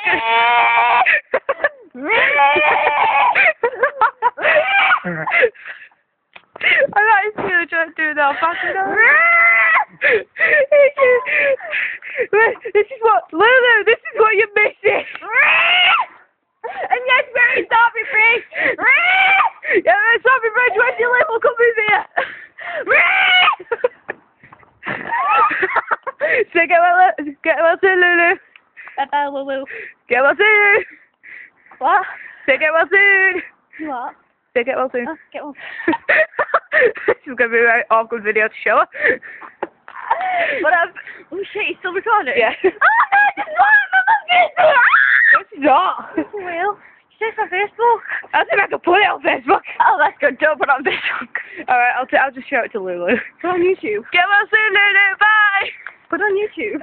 I like Keeley trying to do the alpaca now. This is what, Lulu, this is what you're missing. And yes, very sorry, Bridge. Yeah, sorry, Bridge, where's your label? Come with here. So get well soon, Lulu. Bye-bye, Lulu. Get well soon. What? Say get well soon. What? Say get well soon. Oh, get one. This is going to be a very awkward video to show her. But oh shit, you still recording? Yeah. Oh no, it's not! It's not. It's real. It's on Facebook. I think I can put it on Facebook. Oh, that's good. Don't put it on Facebook. Alright, I'll just show it to Lulu. Put it on YouTube. Get well soon, Lulu. Bye. Put it on YouTube.